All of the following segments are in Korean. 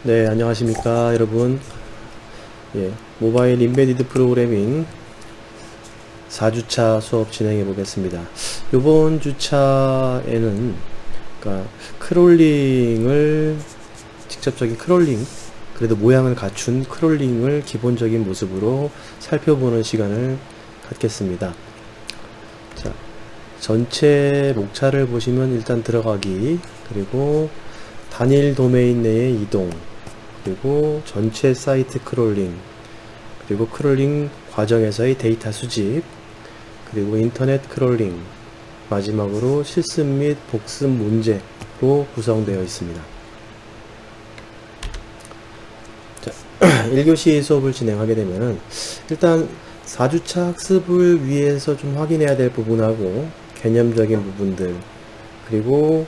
네, 안녕하십니까, 여러분. 예, 모바일 임베디드 프로그래밍 4주차 수업 진행해 보겠습니다. 이번 주차에는, 그러니까, 직접적인 크롤링, 그래도 모양을 갖춘 크롤링을 기본적인 모습으로 살펴보는 시간을 갖겠습니다. 자, 전체 목차를 보시면 일단 들어가기, 그리고 단일 도메인 내의 이동, 그리고 전체 사이트 크롤링, 그리고 크롤링 과정에서의 데이터 수집, 그리고 인터넷 크롤링, 마지막으로 실습 및 복습 문제로 구성되어 있습니다. 자, 1교시 수업을 진행하게 되면 일단 4주차 학습을 위해서 좀 확인해야 될 부분하고 개념적인 부분들, 그리고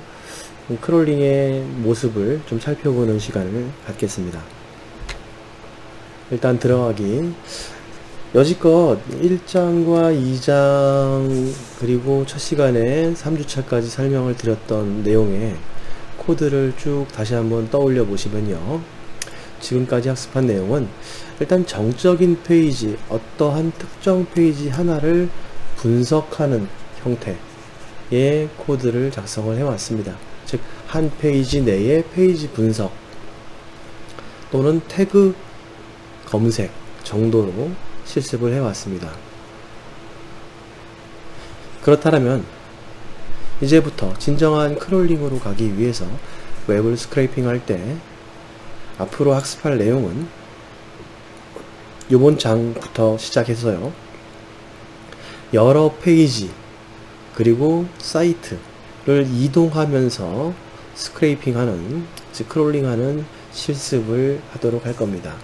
크롤링의 모습을 좀 살펴보는 시간을 갖겠습니다. 일단 들어가기. 여지껏 1장과 2장 그리고 첫 시간에 3주차까지 설명을 드렸던 내용의 코드를 쭉 다시 한번 떠올려 보시면요, 지금까지 학습한 내용은 일단 정적인 페이지, 어떠한 특정 페이지 하나를 분석하는 형태의 코드를 작성을 해왔습니다. 즉, 한 페이지 내의 페이지 분석 또는 태그 검색 정도로 실습을 해왔습니다. 그렇다면 이제부터 진정한 크롤링으로 가기 위해서 웹을 스크래핑 할 때 앞으로 학습할 내용은 이번 장부터 시작해서요, 여러 페이지 그리고 사이트를 이동하면서 스크래핑하는, 즉 크롤링하는 실습을 하도록 할 겁니다.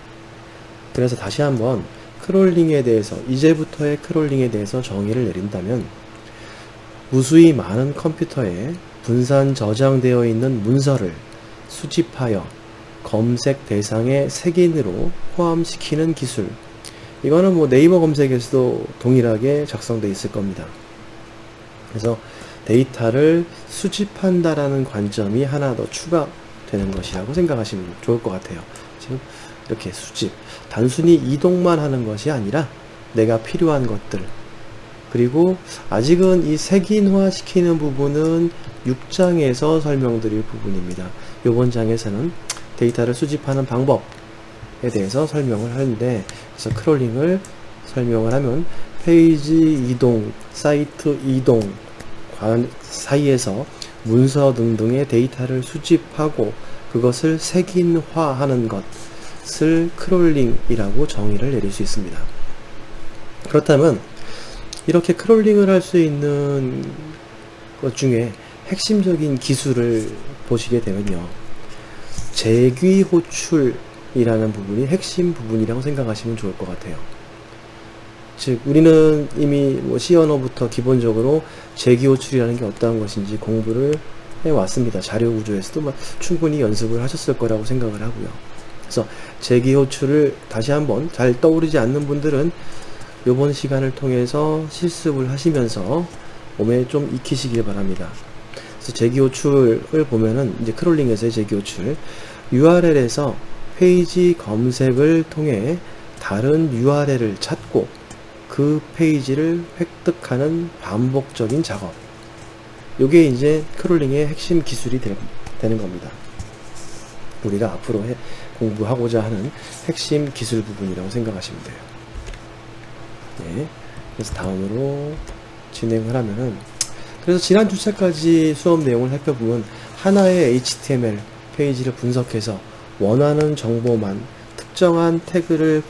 그래서 다시 한번 크롤링에 대해서, 이제부터의 크롤링에 대해서 정의를 내린다면, 무수히 많은 컴퓨터에 분산 저장되어 있는 문서를 수집하여 검색 대상의 색인으로 포함시키는 기술, 이거는 뭐 네이버 검색에서도 동일하게 작성되어 있을 겁니다. 그래서 데이터를 수집한다라는 관점이 하나 더 추가되는 것이라고 생각하시면 좋을 것 같아요. 지금 이렇게 수집, 단순히 이동만 하는 것이 아니라 내가 필요한 것들, 그리고 아직은 이 색인화 시키는 부분은 6장에서 설명드릴 부분입니다. 이번 장에서는 데이터를 수집하는 방법에 대해서 설명을 하는데, 그래서 크롤링을 설명을 하면 페이지 이동, 사이트 이동 사이에서 문서 등등의 데이터를 수집하고 그것을 색인화하는 것을 크롤링이라고 정의를 내릴 수 있습니다. 그렇다면 이렇게 크롤링을 할 수 있는 것 중에 핵심적인 기술을 보시게 되면요, 재귀 호출이라는 부분이 핵심 부분이라고 생각하시면 좋을 것 같아요. 즉, 우리는 이미 C 언어부터 기본적으로 재귀 호출이라는 게 어떠한 것인지 공부를 해왔습니다. 자료 구조에서도 충분히 연습을 하셨을 거라고 생각을 하고요. 그래서 재귀 호출을 다시 한번 잘 떠오르지 않는 분들은 이번 시간을 통해서 실습을 하시면서 몸에 좀 익히시길 바랍니다. 그래서 재귀 호출을 보면은, 이제 크롤링에서의 재귀 호출, URL에서 페이지 검색을 통해 다른 URL을 찾고 그 페이지를 획득하는 반복적인 작업, 이게 이제 크롤링의 핵심 기술이 되는 겁니다. 우리가 앞으로 공부하고자 하는 핵심 기술 부분이라고 생각하시면 돼요. 네. 그래서 다음으로 진행을 하면은, 그래서 지난 주차까지 수업 내용을 살펴보면 하나의 HTML 페이지를 분석해서 원하는 정보만, 특정한 태그를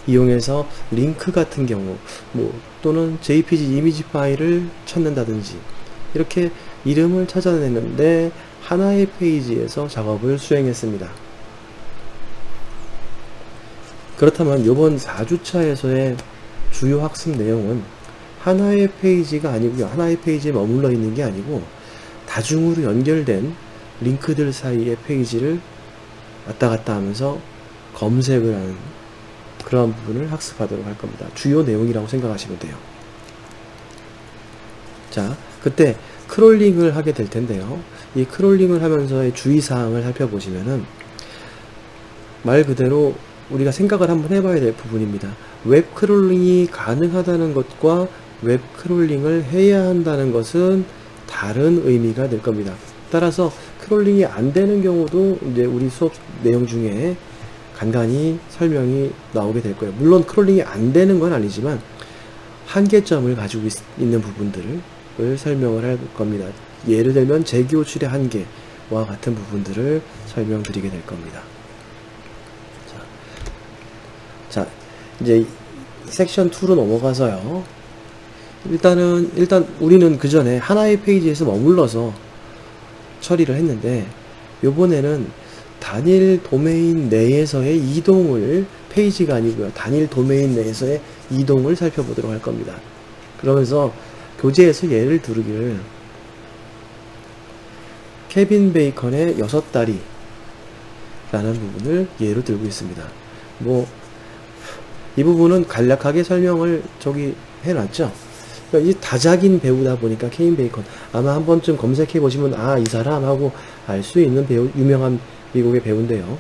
이용해서 링크 같은 경우, 또는 JPG 이미지 파일을 찾는다든지, 이렇게 이름을 찾아내는데 하나의 페이지에서 작업을 수행했습니다. 그렇다면 이번 4주차에서의 주요 학습 내용은 하나의 페이지가 아니고요, 하나의 페이지에 머물러 있는 게 아니고 다중으로 연결된 링크들 사이의 페이지를 왔다 갔다 하면서 검색을 하는 그러한 부분을 학습하도록 할 겁니다. 주요 내용이라고 생각하시면 돼요. 자, 그때 크롤링을 하게 될 텐데요, 이 크롤링을 하면서의 주의사항을 살펴보시면은, 말 그대로 우리가 생각을 한번 해봐야 될 부분입니다. 웹 크롤링이 가능하다는 것과 웹 크롤링을 해야 한다는 것은 다른 의미가 될 겁니다. 따라서 크롤링이 안 되는 경우도 이제 우리 수업 내용 중에 간간히 설명이 나오게 될 거예요. 물론 크롤링이 안 되는 건 아니지만 한계점을 가지고 있는 부분들을 설명을 할 겁니다. 예를 들면 재기호출의 한계와 같은 부분들을 설명드리게 될 겁니다. 자, 이제 섹션 2로 넘어가서요. 일단 우리는 그 전에 하나의 페이지에서 머물러서 처리를 했는데, 요번에는 단일 도메인 내에서의 이동을, 페이지가 아니고요, 단일 도메인 내에서의 이동을 살펴보도록 할 겁니다. 그러면서 교재에서 예를 들기를 케빈 베이컨의 6다리 라는 부분을 예로 들고 있습니다. 이 부분은 간략하게 설명을 해놨죠. 그러니까 이 다작인 배우다 보니까 케빈 베이컨, 아마 한 번쯤 검색해 보시면 이 사람 하고 알 수 있는 배우, 유명한 미국의 배우인데요.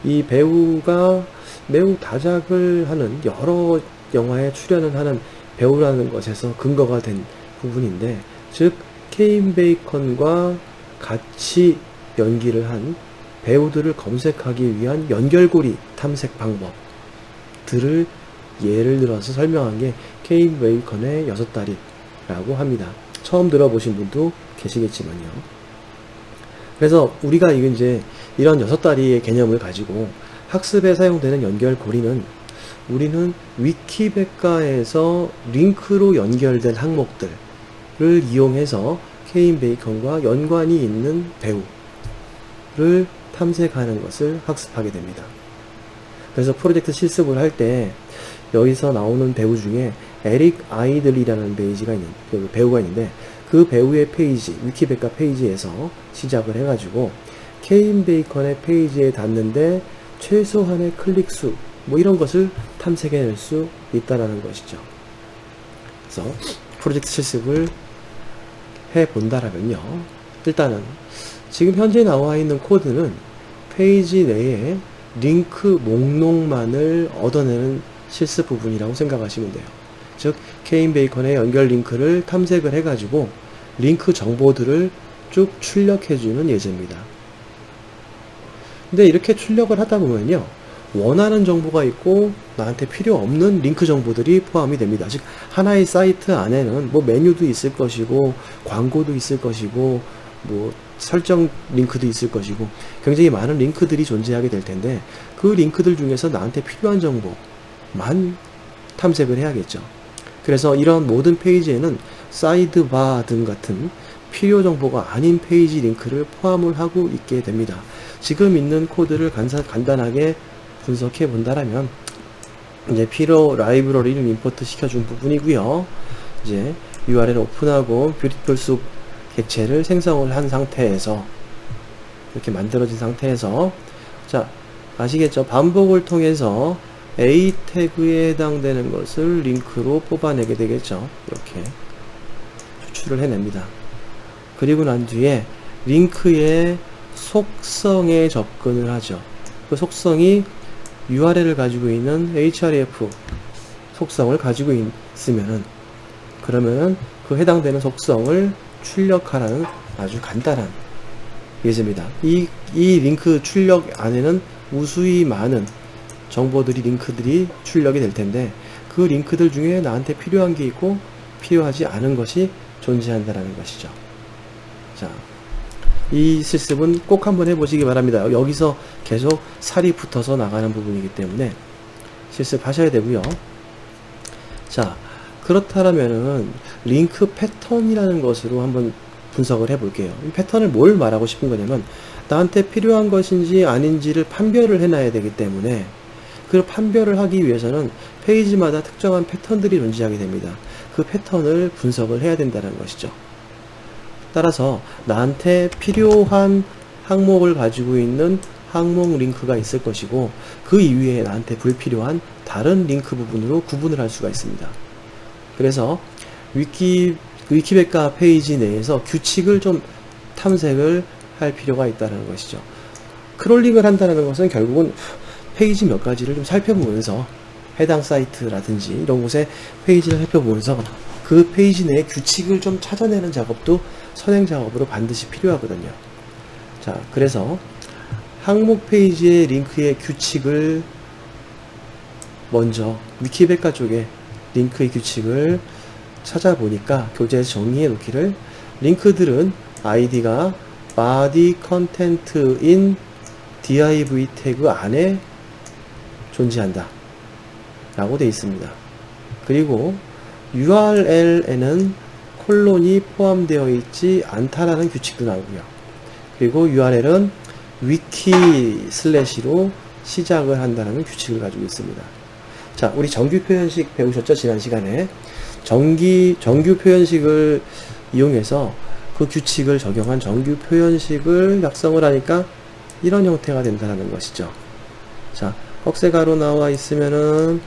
이 배우가 매우 다작을 하는, 여러 영화에 출연을 하는 배우라는 것에서 근거가 된 부분인데, 즉 케빈 베이컨과 같이 연기를 한 배우들을 검색하기 위한 연결고리 탐색 방법들을 예를 들어서 설명한 게 케빈 베이컨의 6다리라고 합니다. 처음 들어보신 분도 계시겠지만요. 그래서 우리가 이제 이런 6다리의 개념을 가지고 학습에 사용되는 연결고리는, 우리는 위키백과에서 링크로 연결된 항목들을 이용해서 케빈 베이컨과 연관이 있는 배우를 탐색하는 것을 학습하게 됩니다. 그래서 프로젝트 실습을 할 때 여기서 나오는 배우 중에 에릭 아이들이라는 배우가 있는데, 그 배우의 페이지, 위키백과 페이지에서 시작을 해가지고 케빈 베이컨의 페이지에 닿는데 최소한의 클릭수, 이런 것을 탐색해낼 수 있다는 것이죠. 그래서 프로젝트 실습을 해본다라면요, 일단은 지금 현재 나와 있는 코드는 페이지 내에 링크 목록만을 얻어내는 실습 부분이라고 생각하시면 돼요. 즉 케빈 베이컨의 연결 링크를 탐색을 해가지고 링크 정보들을 쭉 출력해주는 예제입니다. 근데 이렇게 출력을 하다 보면요, 원하는 정보가 있고 나한테 필요 없는 링크 정보들이 포함이 됩니다. 즉 하나의 사이트 안에는 메뉴도 있을 것이고, 광고도 있을 것이고, 설정 링크도 있을 것이고, 굉장히 많은 링크들이 존재하게 될 텐데, 그 링크들 중에서 나한테 필요한 정보만 탐색을 해야겠죠. 그래서 이런 모든 페이지에는 사이드바 등 같은 필요 정보가 아닌 페이지 링크를 포함을 하고 있게 됩니다. 지금 있는 코드를 간단하게 분석해 본다라면, 이제 필요 라이브러리를 임포트 시켜준 부분이고요. 이제 URL 오픈하고 뷰티풀 숲 객체를 생성을 한 상태에서, 이렇게 만들어진 상태에서, 자, 아시겠죠? 반복을 통해서 A 태그에 해당되는 것을 링크로 뽑아내게 되겠죠. 이렇게 추출을 해냅니다. 그리고 난 뒤에 링크의 속성에 접근을 하죠. 그 속성이 URL을 가지고 있는 href 속성을 가지고 있으면은, 그러면은 그 해당되는 속성을 출력하라는 아주 간단한 예제입니다. 이 링크 출력 안에는 무수히 많은 정보들이, 링크들이 출력이 될 텐데, 그 링크들 중에 나한테 필요한 게 있고 필요하지 않은 것이 존재한다는 것이죠. 자, 이 실습은 꼭 한번 해보시기 바랍니다. 여기서 계속 살이 붙어서 나가는 부분이기 때문에 실습하셔야 되고요. 자, 그렇다면은 링크 패턴이라는 것으로 한번 분석을 해볼게요. 이 패턴을 뭘 말하고 싶은 거냐면, 나한테 필요한 것인지 아닌지를 판별을 해놔야 되기 때문에, 그 판별을 하기 위해서는 페이지마다 특정한 패턴들이 존재하게 됩니다. 그 패턴을 분석을 해야 된다는 것이죠. 따라서 나한테 필요한 항목을 가지고 있는 항목 링크가 있을 것이고, 그 이외에 나한테 불필요한 다른 링크 부분으로 구분을 할 수가 있습니다. 그래서 위키백과 페이지 내에서 규칙을 좀 탐색을 할 필요가 있다는 것이죠. 크롤링을 한다는 것은 결국은 페이지 몇 가지를 좀 살펴보면서 해당 사이트라든지 이런 곳에 페이지를 살펴보면서 그 페이지 내에 규칙을 좀 찾아내는 작업도 선행 작업으로 반드시 필요하거든요. 자, 그래서 항목 페이지의 링크의 규칙을 먼저 위키백과 쪽에 링크의 규칙을 찾아보니까 교재에서 정리해 놓기를 링크들은 아이디가 body content인 div 태그 안에 존재한다 라고 되어 있습니다. 그리고 URL에는 콜론이 포함되어 있지 않다라는 규칙도 나오고요. 그리고 URL은 위키 슬래시로 시작을 한다는 규칙을 가지고 있습니다. 자, 우리 정규 표현식 배우셨죠? 지난 시간에 정규 표현식을 이용해서 그 규칙을 적용한 정규 표현식을 작성을 하니까 이런 형태가 된다는 것이죠. 자, 꺽쇠가로 나와 있으면은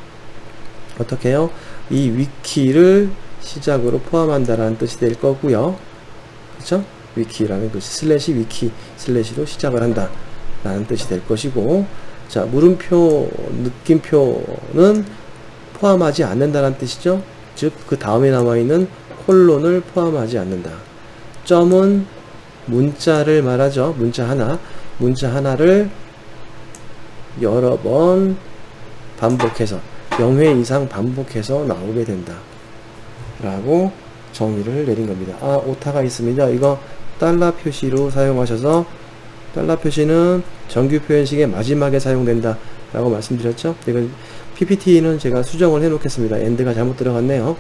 어떻게 해요? 이 위키를 시작으로 포함한다라는 뜻이 될 거고요. 그렇죠? 위키라는 것이 슬래시 위키 슬래시로 시작을 한다 라는 뜻이 될 것이고, 자, 물음표 느낌표는 포함하지 않는다는 뜻이죠. 즉 그 다음에 남아있는 콜론을 포함하지 않는다. 점은 문자를 말하죠. 문자 하나를 여러 번 반복해서 0회 이상 반복해서 나오게 된다 라고 정의를 내린 겁니다. 아, 오타가 있습니다. 이거 달러 표시로 사용하셔서, 달러 표시는 정규 표현식의 마지막에 사용된다 라고 말씀드렸죠. 이건 PPT는 제가 수정을 해 놓겠습니다. 엔드가 잘못 들어갔네요.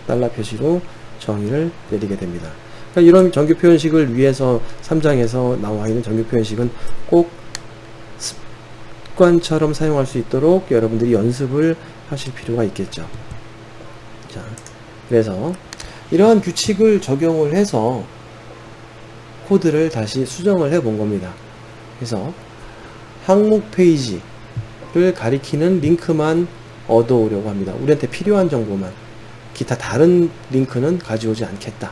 달러 표시로 정의를 내리게 됩니다. 그러니까 이런 정규 표현식을 위해서 3장에서 나와 있는 정규 표현식은 꼭 습관처럼 사용할 수 있도록 여러분들이 연습을 하실 필요가 있겠죠. 자, 그래서 이러한 규칙을 적용을 해서 코드를 다시 수정을 해 본 겁니다. 그래서 항목 페이지를 가리키는 링크만 얻어오려고 합니다. 우리한테 필요한 정보만, 기타 다른 링크는 가져오지 않겠다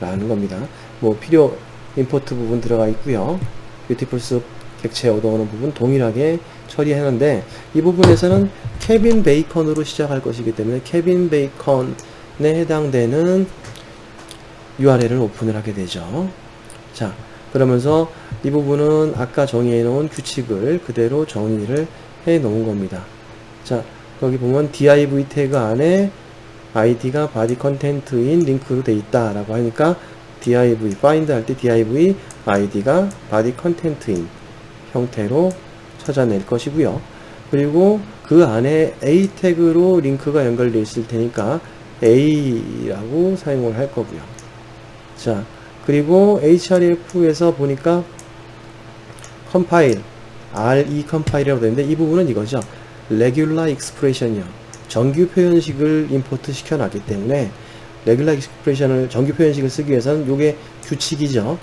라는 겁니다. 뭐 필요 임포트 부분 들어가 있고요. 뷰티풀스 객체 얻어오는 부분 동일하게 처리하는데, 이 부분에서는 케빈 베이컨으로 시작할 것이기 때문에 케빈 베이컨에 해당되는 URL을 오픈을 하게 되죠. 자, 그러면서 이 부분은 아까 정의해 놓은 규칙을 그대로 정의를 해 놓은 겁니다. 자, 거기 보면 div 태그 안에 id가 body content인 링크로 돼 있다 라고 하니까 div find 할 때 div id가 body content인 형태로 찾아낼 것이고요. 그리고 그 안에 a 태그로 링크가 연결되어 있을 테니까 a라고 사용을 할 거고요. 자, 그리고 href에서 보니까 컴파일, re 컴파일이라고 되는데, 이 부분은 이거죠. regular expression이요. 정규 표현식을 임포트 시켜놨기 때문에 regular expression을 정규 표현식을 쓰기 위해서는 이게 규칙이죠.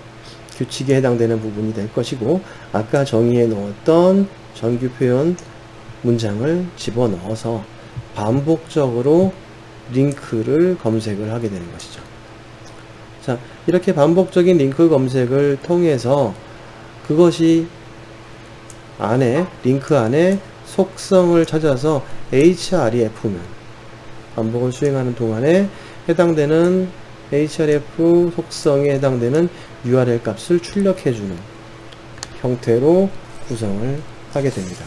규칙에 해당되는 부분이 될 것이고, 아까 정의해 놓았던 정규 표현 문장을 집어넣어서 반복적으로 링크를 검색을 하게 되는 것이죠. 자, 이렇게 반복적인 링크 검색을 통해서 그것이 안에, 링크 안에 속성을 찾아서 href면 반복을 수행하는 동안에 해당되는 href 속성에 해당되는 URL 값을 출력해주는 형태로 구성을 하게 됩니다.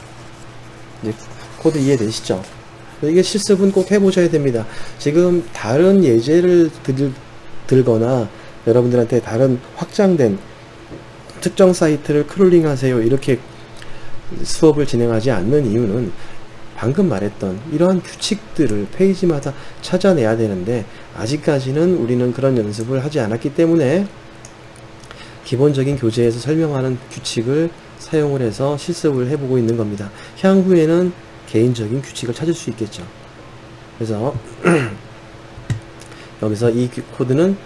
이제 코드 이해되시죠? 이게 실습은 꼭 해보셔야 됩니다. 지금 다른 예제를 들거나 여러분들한테 다른 확장된 특정 사이트를 크롤링 하세요 이렇게 수업을 진행하지 않는 이유는 방금 말했던 이러한 규칙들을 페이지마다 찾아내야 되는데, 아직까지는 우리는 그런 연습을 하지 않았기 때문에 기본적인 교재에서 설명하는 규칙을 사용을 해서 실습을 해보고 있는 겁니다. 향후에는 개인적인 규칙을 찾을 수 있겠죠. 그래서 여기서 이 코드는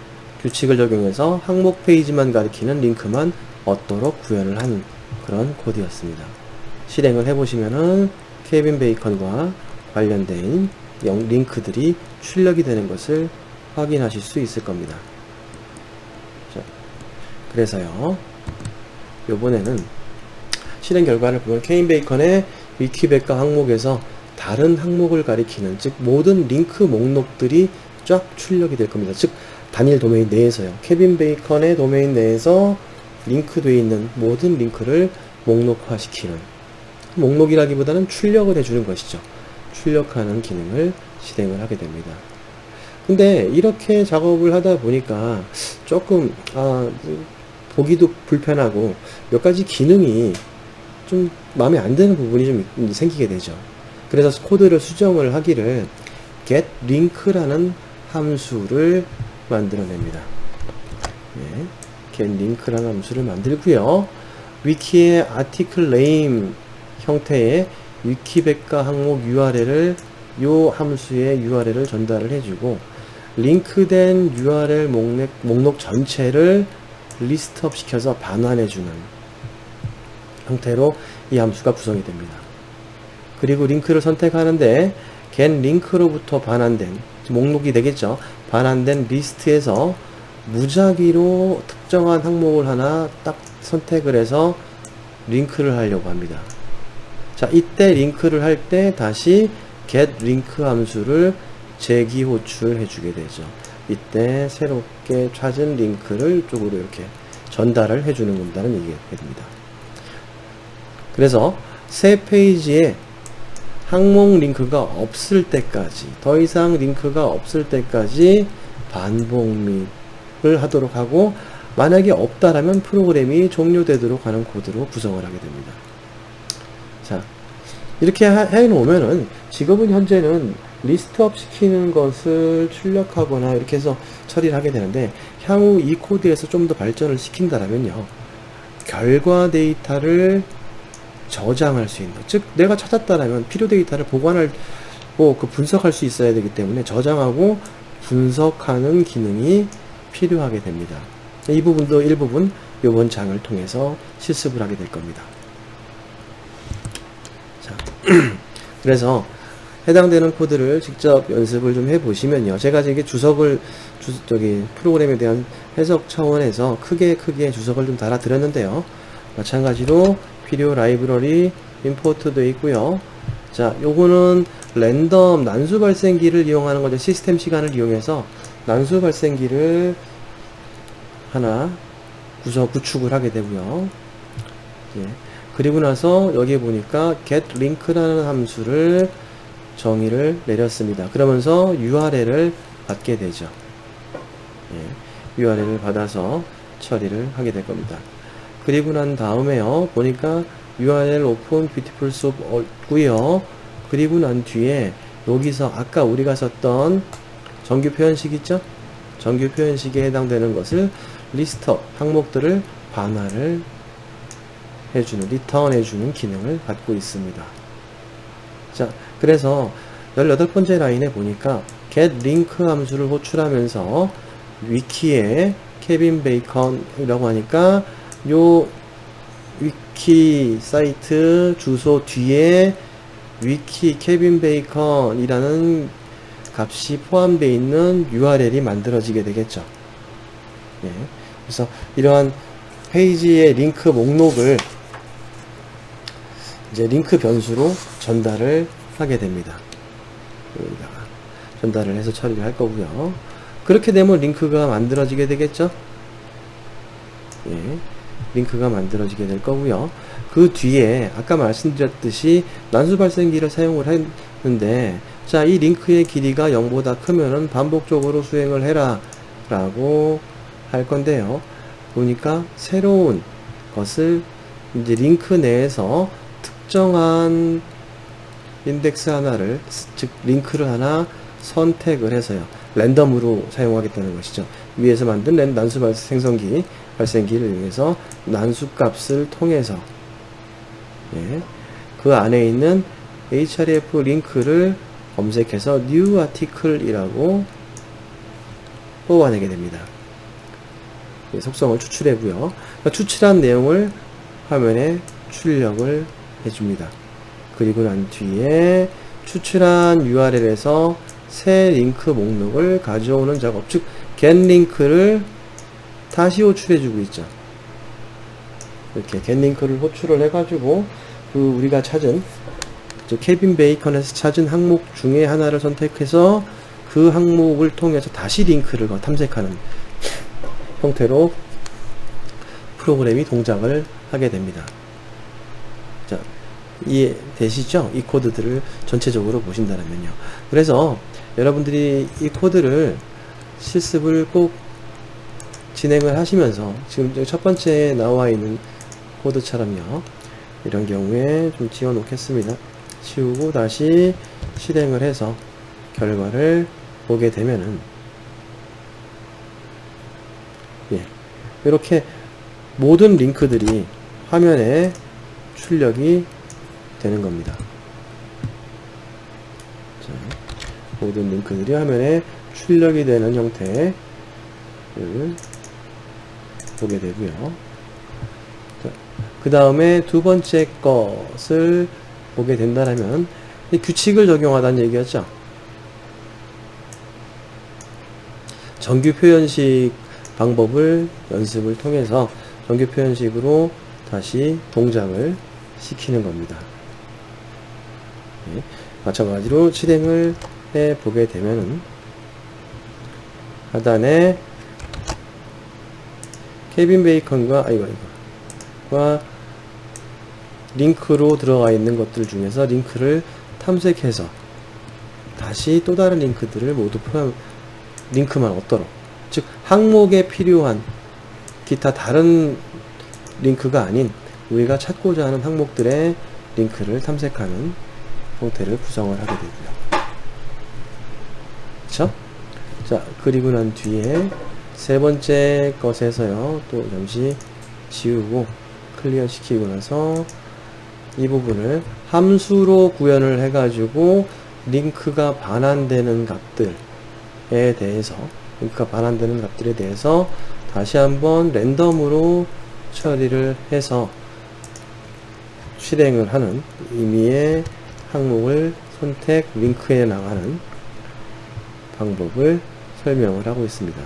규칙을 적용해서 항목 페이지만 가리키는 링크만 얻도록 구현을 하는 그런 코드였습니다. 실행을 해보시면은 케빈 베이컨과 관련된 링크들이 출력이 되는 것을 확인하실 수 있을 겁니다. 자, 그래서요, 요번에는 실행 결과를 보면 케빈 베이컨의 위키백과 항목에서 다른 항목을 가리키는, 즉 모든 링크 목록들이 쫙 출력이 될 겁니다. 즉 단일 도메인 내에서요. 케빈 베이컨의 도메인 내에서 링크되어 있는 모든 링크를 목록화시키는, 목록이라기보다는 출력을 해주는 것이죠. 출력하는 기능을 실행을 하게 됩니다. 근데 이렇게 작업을 하다 보니까 조금 보기도 불편하고 몇 가지 기능이 좀 마음에 안 드는 부분이 좀 생기게 되죠. 그래서 코드를 수정을 하기를 getLink라는 함수를 만들어냅니다. 네, getLink라는 함수를 만들고요. 위키의 article name 형태의 위키백과 항목 URL을 요 함수의 URL을 전달을 해주고, 링크된 URL 목록 전체를 리스트업 시켜서 반환해주는 형태로 이 함수가 구성이 됩니다. 그리고 링크를 선택하는데 getLink로부터 반환된 목록이 되겠죠. 반환된 리스트에서 무작위로 특정한 항목을 하나 딱 선택을 해서 링크를 하려고 합니다. 자, 이때 링크를 할 때 다시 getLink 함수를 재기 호출해 주게 되죠. 이때 새롭게 찾은 링크를 쪽으로 이렇게 전달을 해 주는 겁니다는 얘기가 됩니다. 그래서 새 페이지에 항목 링크가 없을 때까지, 더 이상 링크가 없을 때까지 반복을 하도록 하고, 만약에 없다라면 프로그램이 종료되도록 하는 코드로 구성을 하게 됩니다. 자, 이렇게 해놓으면은 지금은 현재는 리스트업 시키는 것을 출력하거나 이렇게 해서 처리를 하게 되는데, 향후 이 코드에서 좀 더 발전을 시킨다라면요, 결과 데이터를 저장할 수 있는, 즉 내가 찾았다라면 필요 데이터를 보관하고 그 분석할 수 있어야 되기 때문에 저장하고 분석하는 기능이 필요하게 됩니다. 이 부분도 일부분 이번 장을 통해서 실습을 하게 될 겁니다. 자, 그래서 해당되는 코드를 직접 연습을 좀 해보시면요, 제가 이게 프로그램에 대한 해석 차원에서 크게 주석을 좀 달아 드렸는데요, 마찬가지로 필요 라이브러리 임포트도 있고요. 자, 요거는 랜덤 난수 발생기를 이용하는 거죠. 시스템 시간을 이용해서 난수 발생기를 하나 구축을 하게 되고요. 예. 그리고 나서 여기 보니까 getLink라는 함수를 정의를 내렸습니다. 그러면서 URL을 받게 되죠. 예. URL을 받아서 처리를 하게 될 겁니다. 그리고 난 다음에요, 보니까 URL open beautiful soup 없고요. 그리고 난 뒤에 여기서 아까 우리가 썼던 정규 표현식 있죠? 정규 표현식에 해당되는 것을 리스트업 항목들을 반환을 해주는, 리턴 해주는 기능을 갖고 있습니다. 자, 그래서 18번째 라인에 보니까 getLink 함수를 호출하면서 위키에 케빈 베이컨이라고 하니까 요 위키 사이트 주소 뒤에 위키 케빈 베이컨이라는 값이 포함되어 있는 URL이 만들어지게 되겠죠. 예. 그래서 이러한 페이지의 링크 목록을 이제 링크 변수로 전달을 하게 됩니다. 여기다가 전달을 해서 처리를 할 거고요. 그렇게 되면 링크가 만들어지게 되겠죠. 예. 링크가 만들어지게 될 거고요. 그 뒤에 아까 말씀드렸듯이 난수 발생기를 사용을 했는데, 자, 이 링크의 길이가 0보다 크면은 반복적으로 수행을 해라 라고 할 건데요. 보니까 새로운 것을 이제 링크 내에서 특정한 인덱스 하나를, 즉 링크를 하나 선택을 해서요, 랜덤으로 사용하겠다는 것이죠. 위에서 만든 난수 발생기를 이용해서 난수 값을 통해서, 예, 그 안에 있는 href 링크를 검색해서 new article이라고 뽑아내게 됩니다. 예, 속성을 추출하고요. 추출한 내용을 화면에 출력을 해줍니다. 그리고 난 뒤에 추출한 URL에서 새 링크 목록을 가져오는 작업, 즉 getLink를 다시 호출해주고 있죠. 이렇게 getLink를 호출을 해가지고 그 우리가 찾은 즉 케빈 베이컨에서 찾은 항목 중에 하나를 선택해서 그 항목을 통해서 다시 링크를 탐색하는 형태로 프로그램이 동작을 하게 됩니다. 자, 이해되시죠? 이 코드들을 전체적으로 보신다면요. 그래서 여러분들이 이 코드를 실습을 꼭 진행을 하시면서 지금 첫 번째 나와 있는 코드처럼요. 이런 경우에 좀 지워 놓겠습니다. 지우고 다시 실행을 해서 결과를 보게 되면은 이렇게 모든 링크들이 화면에 출력이 되는 겁니다. 자, 모든 링크들이 화면에 출력이 되는 형태를 보게 되고요. 그 다음에 두 번째 것을 보게 된다면 규칙을 적용하다는 얘기였죠. 정규 표현식 방법을 연습을 통해서 정규 표현식으로 다시 동작을 시키는 겁니다. 마찬가지로 실행을 해 보게 되면은 하단에 케빈 베이컨과 링크로 들어가 있는 것들 중에서 링크를 탐색해서 다시 또 다른 링크들을 모두 링크만 얻도록, 즉 항목에 필요한 기타 다른 링크가 아닌 우리가 찾고자 하는 항목들의 링크를 탐색하는 형태를 구성을 하게 되고요. 그쵸? 자, 그리고 난 뒤에 세 번째 것에서요, 또 잠시 지우고 클리어 시키고 나서 이 부분을 함수로 구현을 해가지고 링크가 반환되는 값들에 대해서 다시 한번 랜덤으로 처리를 해서 실행을 하는 의미의 항목을 선택 링크에 나가는 방법을 설명을 하고 있습니다.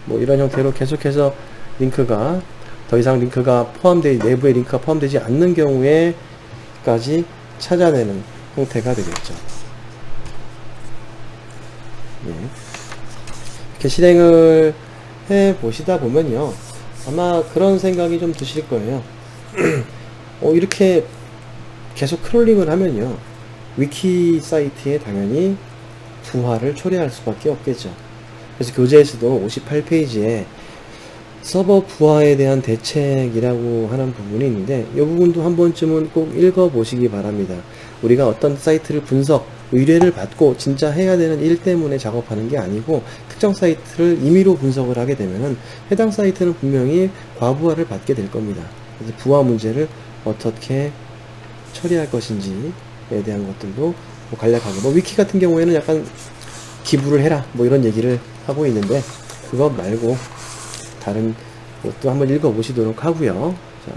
뭐 이런 형태로 계속해서 링크가 더 이상 내부에 링크가 포함되지 않는 경우에까지 찾아내는 형태가 되겠죠. 이렇게 실행을 해 보시다 보면요, 아마 그런 생각이 좀 드실 거예요. 이렇게 계속 크롤링을 하면요, 위키 사이트에 당연히 부하를 초래할 수밖에 없겠죠. 그래서 교재에서도 58페이지에 서버 부하에 대한 대책이라고 하는 부분이 있는데, 이 부분도 한 번쯤은 꼭 읽어 보시기 바랍니다. 우리가 어떤 사이트를 의뢰를 받고 진짜 해야 되는 일 때문에 작업하는 게 아니고, 특정 사이트를 임의로 분석을 하게 되면은 해당 사이트는 분명히 과부하를 받게 될 겁니다. 그래서 부하 문제를 어떻게 처리할 것인지에 대한 것들도 간략하게, 위키 같은 경우에는 약간 기부를 해라 이런 얘기를 하고 있는데, 그것 말고 다른 것도 한번 읽어 보시도록 하고요. 자,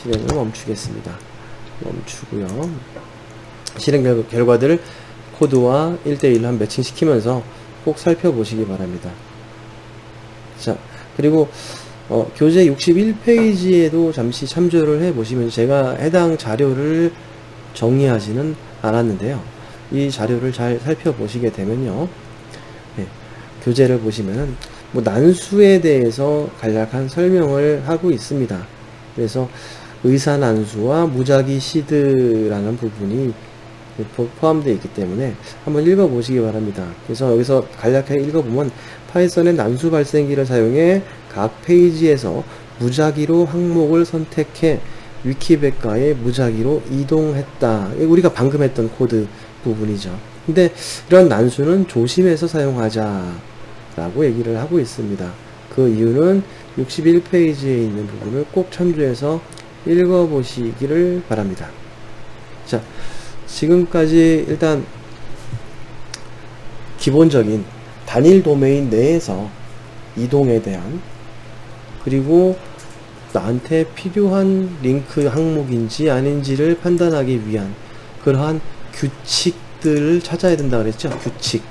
실행을 멈추겠습니다. 멈추고요. 실행 결과들을 코드와 1대1로 한 매칭 시키면서 꼭 살펴보시기 바랍니다. 자, 그리고 교재 61페이지에도 잠시 참조를 해 보시면, 제가 해당 자료를 정리하지는 않았는데요, 이 자료를 잘 살펴보시게 되면요, 교재를 보시면은 난수에 대해서 간략한 설명을 하고 있습니다. 그래서 의사난수와 무작위 시드라는 부분이 포함되어 있기 때문에 한번 읽어보시기 바랍니다. 그래서 여기서 간략하게 읽어보면, 파이썬의 난수 발생기를 사용해 각 페이지에서 무작위로 항목을 선택해 위키백과에 무작위로 이동했다. 우리가 방금 했던 코드 부분이죠. 근데 이런 난수는 조심해서 사용하자 라고 얘기를 하고 있습니다. 그 이유는 61페이지에 있는 부분을 꼭 참조해서 읽어보시기를 바랍니다. 자, 지금까지 일단 기본적인 단일 도메인 내에서 이동에 대한, 그리고 나한테 필요한 링크 항목인지 아닌지를 판단하기 위한 그러한 규칙들을 찾아야 된다 그랬죠. 규칙.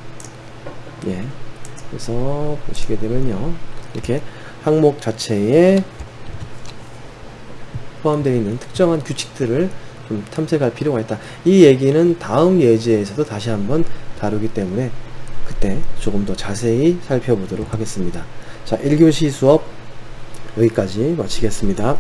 그래서 보시게 되면요, 이렇게 항목 자체에 포함되어 있는 특정한 규칙들을 좀 탐색할 필요가 있다. 이 얘기는 다음 예제에서도 다시 한번 다루기 때문에 그때 조금 더 자세히 살펴보도록 하겠습니다. 자, 1교시 수업 여기까지 마치겠습니다.